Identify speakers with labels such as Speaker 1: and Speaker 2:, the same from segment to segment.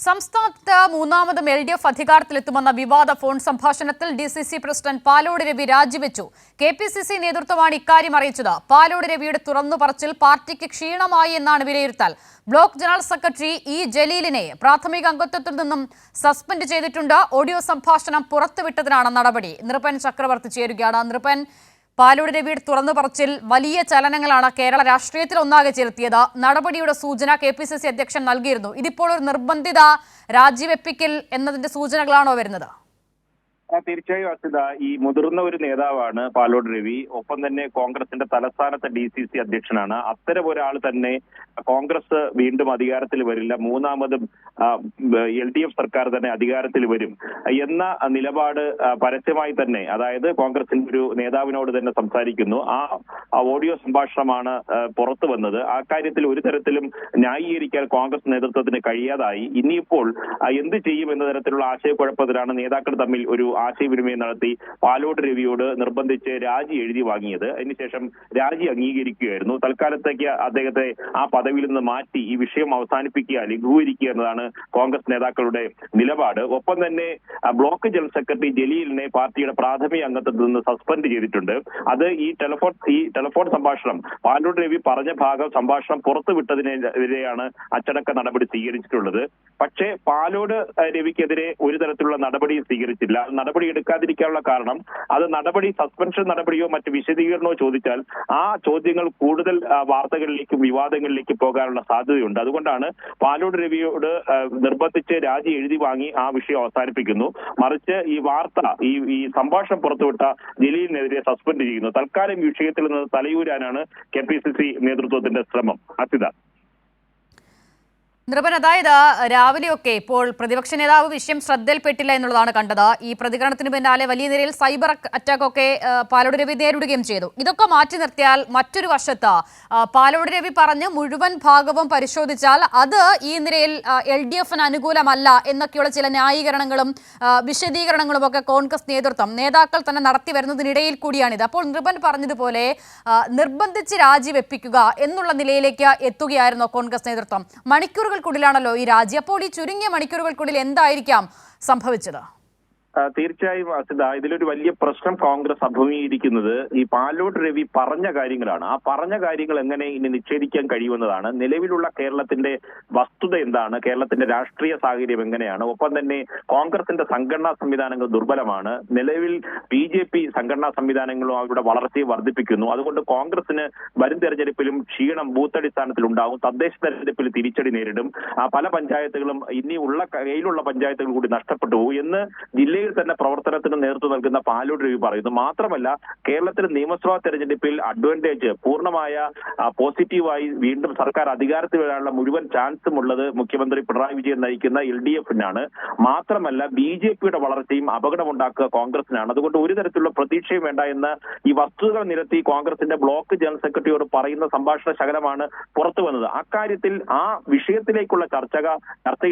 Speaker 1: സംസ്ഥാനത്ത് മൂന്നാമതും LDF അധികാരത്തിലെത്തുമെന്ന വിവാദ ഫോൺ സംഭാഷണത്തിൽ DCC പ്രസിഡന്റ് പാലോട് രവി രാജിവെച്ചു. KPCC നേതൃത്വമാണ് ഇക്കാര്യം അറിയിച്ചത്. പാലോട് രവിയുടെ തുറന്നു പറച്ചിൽ പാർട്ടിക്ക് ക്ഷീണമായി എന്നാണ് വിലയിരുത്തൽ. Block general secretary E. ജലീലിനെ പ്രാഥമിക അംഗത്വത്തിൽ നിന്നും സസ്പെൻഡ് ചെയ്തിട്ടുണ്ട്. ഓഡിയോ സംഭാഷണം പുറത്തുവിട്ടതിനാണ് നടപടി. നൃപൻ ചക്രവർത്തി ചേരുകയാണ്. നൃപൻ, പാലോട് രവിയുടെ തുറന്നു പറച്ചിൽ വലിയ ചലനങ്ങളാണ് കേരള രാഷ്ട്രീയത്തിൽ ഒന്നാകെ ചെലുത്തിയത്. നടപടിയുടെ സൂചന KPCC അധ്യക്ഷൻ നൽകിയിരുന്നു. ഇതിപ്പോൾ ഒരു നിർബന്ധിത രാജിവെപ്പിക്കൽ എന്നതിന്റെ സൂചനകളാണോ വരുന്നത്?
Speaker 2: തീർച്ചയായും അസിത, ഈ മുതിർന്ന ഒരു നേതാവാണ് പാലോട് രവി. ഒപ്പം തന്നെ കോൺഗ്രസിന്റെ തലസ്ഥാനത്തെ DCC അധ്യക്ഷനാണ്. അത്തരം ഒരാൾ തന്നെ കോൺഗ്രസ് വീണ്ടും അധികാരത്തിൽ വരില്ല, മൂന്നാമതും LDF സർക്കാർ തന്നെ അധികാരത്തിൽ വരും എന്ന നിലപാട് പരസ്യമായി തന്നെ, അതായത് കോൺഗ്രസിന്റെ ഒരു നേതാവിനോട് തന്നെ സംസാരിക്കുന്നു. ആ ഓഡിയോ സംഭാഷണമാണ് പുറത്തു വന്നത്. ആ കാര്യത്തിൽ ഒരു തരത്തിലും ന്യായീകരിക്കാൻ കോൺഗ്രസ് നേതൃത്വത്തിന് കഴിയാതായി. ഇനിയിപ്പോൾ എന്ത് ചെയ്യും എന്ന തരത്തിലുള്ള ആശയക്കുഴപ്പത്തിലാണ് നേതാക്കൾ തമ്മിൽ ഒരു ആശയവിനിമയം നടത്തി പാലോട് രവിയോട് നിർബന്ധിച്ച് രാജി എഴുതി വാങ്ങിയത്. അതിനുശേഷം രാജി അംഗീകരിക്കുകയായിരുന്നു. തൽക്കാലത്തേക്ക് അദ്ദേഹത്തെ ആ പദവിയിൽ നിന്ന് മാറ്റി ഈ വിഷയം അവസാനിപ്പിക്കുക, ലഘൂകരിക്കുക എന്നതാണ് കോൺഗ്രസ് നേതാക്കളുടെ നിലപാട്. ഒപ്പം തന്നെ ബ്ലോക്ക് ജനറൽ സെക്രട്ടറി ജലീലിനെ പാർട്ടിയുടെ പ്രാഥമിക അംഗത്വത്തിൽ നിന്ന് സസ്പെൻഡ് ചെയ്തിട്ടുണ്ട്. അത് ഈ ടെലിഫോൺ സംഭാഷണം, പാലോട് രവി പറഞ്ഞ ഭാഗം സംഭാഷണം പുറത്തുവിട്ടതിനെതിരെയാണ് അച്ചടക്ക നടപടി സ്വീകരിച്ചിട്ടുള്ളത്. പക്ഷേ പാലോട് രവിക്കെതിരെ ഒരു തരത്തിലുള്ള നടപടിയും സ്വീകരിച്ചില്ല. നടപടി എടുക്കാതിരിക്കാനുള്ള കാരണം, അത് നടപടി സസ്പെൻഷൻ നടപടിയോ മറ്റ് വിശദീകരണമോ ചോദിച്ചാൽ ആ ചോദ്യങ്ങൾ കൂടുതൽ വാർത്തകളിലേക്കും വിവാദങ്ങളിലേക്കും പോകാനുള്ള സാധ്യതയുണ്ട്. അതുകൊണ്ടാണ് പാലോട് രവിയോട് നിർബന്ധിച്ച് രാജി എഴുതി വാങ്ങി ആ വിഷയം അവസാനിപ്പിക്കുന്നു. മറിച്ച് ഈ വാർത്ത, ഈ സംഭാഷണം പുറത്തുവിട്ട ജലീലിനെതിരെ സസ്പെൻഡ് ചെയ്യുന്നു. തൽക്കാലം ഈ വിഷയത്തിൽ നിന്ന് തലയൂരാനാണ് KPCC നേതൃത്വത്തിന്റെ ശ്രമം. അസിത,
Speaker 1: നൃപൻ, അതായത് രാവിലെയൊക്കെ ഇപ്പോൾ പ്രതിപക്ഷ നേതാവ് വിഷയം ശ്രദ്ധയിൽപ്പെട്ടില്ല എന്നുള്ളതാണ് കണ്ടത്. ഈ പ്രതികരണത്തിന് പിന്നാലെ വലിയ നിലയിൽ സൈബർ അറ്റാക്കൊക്കെ പാലോട് രവി നേരിടുകയും ചെയ്തു. ഇതൊക്കെ മാറ്റി നിർത്തിയാൽ മറ്റൊരു വശത്ത് പാലോട് രവി പറഞ്ഞ് മുഴുവൻ ഭാഗവും പരിശോധിച്ചാൽ അത് ഈ നിലയിൽ LDFന് അനുകൂലമല്ല എന്നൊക്കെയുള്ള ചില ന്യായീകരണങ്ങളും വിശദീകരണങ്ങളും ഒക്കെ കോൺഗ്രസ് നേതാക്കൾ തന്നെ നടത്തി വരുന്നതിനിടയിൽ കൂടിയാണിത്. അപ്പോൾ നൃപൻ പറഞ്ഞതുപോലെ നിർബന്ധിച്ച് രാജിവെപ്പിക്കുക എന്നുള്ള നിലയിലേക്ക് എത്തുകയായിരുന്നു കോൺഗ്രസ് നേതൃത്വം. മണിക്കൂറുകൾക്കുള്ളിലാണല്ലോ ഈ രാജി. അപ്പോൾ ഈ ചുരുങ്ങിയ മണിക്കൂറുകൾക്കുള്ളിൽ എന്തായിരിക്കാം സംഭവിച്ചത്?
Speaker 2: തീർച്ചയായും അസിത, ഇതിലൊരു വലിയ പ്രശ്നം കോൺഗ്രസ് അഭിമുഖീകരിക്കുന്നത് ഈ പാലോട് രവി പറഞ്ഞ കാര്യങ്ങളാണ്. ആ പറഞ്ഞ കാര്യങ്ങൾ എങ്ങനെ ഇനി നിഷേധിക്കാൻ കഴിയുമെന്നതാണ്. നിലവിലുള്ള കേരളത്തിന്റെ വസ്തുത എന്താണ്, കേരളത്തിന്റെ രാഷ്ട്രീയ സാഹചര്യം എങ്ങനെയാണ്, ഒപ്പം തന്നെ കോൺഗ്രസിന്റെ സംഘടനാ സംവിധാനങ്ങൾ ദുർബലമാണ്. നിലവിൽ BJP സംഘടനാ സംവിധാനങ്ങളും അവരുടെ വളർച്ചയെ വർദ്ധിപ്പിക്കുന്നു. അതുകൊണ്ട് കോൺഗ്രസിന് വരും തെരഞ്ഞെടുപ്പിലും ക്ഷീണം ബൂത്തടിസ്ഥാനത്തിൽ ഉണ്ടാകും. തദ്ദേശ തെരഞ്ഞെടുപ്പിൽ തിരിച്ചടി നേരിടും. പല പഞ്ചായത്തുകളും ഇനിയുള്ള കയ്യിലുള്ള പഞ്ചായത്തുകൾ കൂടി നഷ്ടപ്പെട്ടു പോകും എന്ന് ജില്ലയിൽ തന്നെ പ്രവർത്തനത്തിന് നേതൃത്വം നൽകുന്ന പാലോട് രവി പറയുന്നു. മാത്രമല്ല, കേരളത്തിലെ നിയമസഭാ തെരഞ്ഞെടുപ്പിൽ അഡ്വാൻറ്റേജ് പൂർണ്ണമായ പോസിറ്റീവായി വീണ്ടും സർക്കാർ അധികാരത്തിൽ വരാനുള്ള മുഴുവൻ ചാൻസും ഉള്ളത് മുഖ്യമന്ത്രി പിണറായി വിജയൻ നയിക്കുന്ന LDFനാണ്. മാത്രമല്ല, BJPയുടെ വളർച്ചയും അപകടമുണ്ടാക്കുക കോൺഗ്രസിനാണ്. അതുകൊണ്ട് ഒരു തരത്തിലുള്ള പ്രതീക്ഷയും വേണ്ട എന്ന് ഈ വസ്തുതകൾ നിരത്തി കോൺഗ്രസിന്റെ ബ്ലോക്ക് ജനറൽ സെക്രട്ടറിയോട് പറയുന്ന സംഭാഷണ ശകലമാണ് പുറത്തു വന്നത്. അക്കാര്യത്തിൽ ആ വിഷയത്തിലേക്കുള്ള ചർച്ച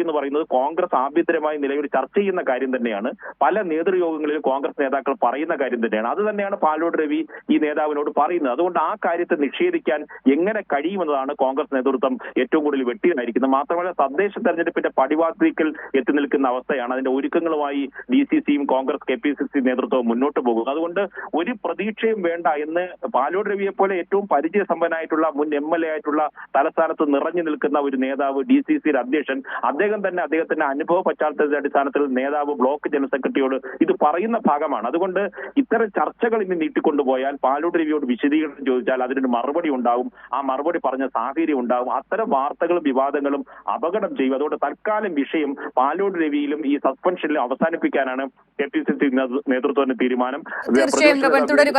Speaker 2: എന്ന് പറയുന്നത് കോൺഗ്രസ് ആഭ്യന്തരമായി നിലവിൽ ചർച്ച ചെയ്യുന്ന കാര്യം തന്നെയാണ്. പല നേതൃയോഗങ്ങളിൽ കോൺഗ്രസ് നേതാക്കൾ പറയുന്ന കാര്യം തന്നെയാണ്. അത് തന്നെയാണ് പാലോട് രവി ഈ നേതാവിനോട് പറയുന്നത്. അതുകൊണ്ട് ആ കാര്യത്തെ നിഷേധിക്കാൻ എങ്ങനെ കഴിയുമെന്നതാണ് കോൺഗ്രസ് നേതൃത്വം ഏറ്റവും കൂടുതൽ വെട്ടിയായിരിക്കുന്നത്. മാത്രമല്ല, തദ്ദേശ തെരഞ്ഞെടുപ്പിന്റെ പടിവാതിൽക്കൽ എത്തി നിൽക്കുന്ന അവസ്ഥയാണ്. അതിന്റെ ഒരുക്കങ്ങളുമായി DCCയും കോൺഗ്രസ് KPCC നേതൃത്വവും മുന്നോട്ട് പോകുന്നു. അതുകൊണ്ട് ഒരു പ്രതീക്ഷയും വേണ്ട എന്ന് പാലോട് രവിയെ പോലെ ഏറ്റവും പരിചയസമ്പന്നനായിട്ടുള്ള മുൻ MLA ആയിട്ടുള്ള തലസ്ഥാനത്ത് നിറഞ്ഞു നിൽക്കുന്ന ഒരു നേതാവ്, DCCയുടെ അധ്യക്ഷൻ, അദ്ദേഹം തന്നെ അദ്ദേഹത്തിന്റെ അനുഭവ പശ്ചാത്തലത്തിന്റെ അടിസ്ഥാനത്തിൽ നേതാവ് ബ്ലോക്ക് ജനറൽ സെക്രട്ടറിയോട് ഇത് പറയുന്ന ഭാഗമാണ്. അതുകൊണ്ട് ഇത്തരം ചർച്ചകൾ ഇനി നീട്ടിക്കൊണ്ടുപോയാൽ പാലോട് രവിയോട് വിശദീകരണം ചോദിച്ചാൽ അതിനൊരു മറുപടി ഉണ്ടാവും. ആ മറുപടി പറഞ്ഞ സാഹചര്യം ഉണ്ടാവും. അത്തരം വാർത്തകളും വിവാദങ്ങളും അപകടം ചെയ്യും. അതുകൊണ്ട് തൽക്കാലം വിഷയം പാലോട് രവിയിലും ഈ സസ്പെൻഷനിലും അവസാനിപ്പിക്കാനാണ് KPCC നേതൃത്വത്തിന്റെ തീരുമാനം.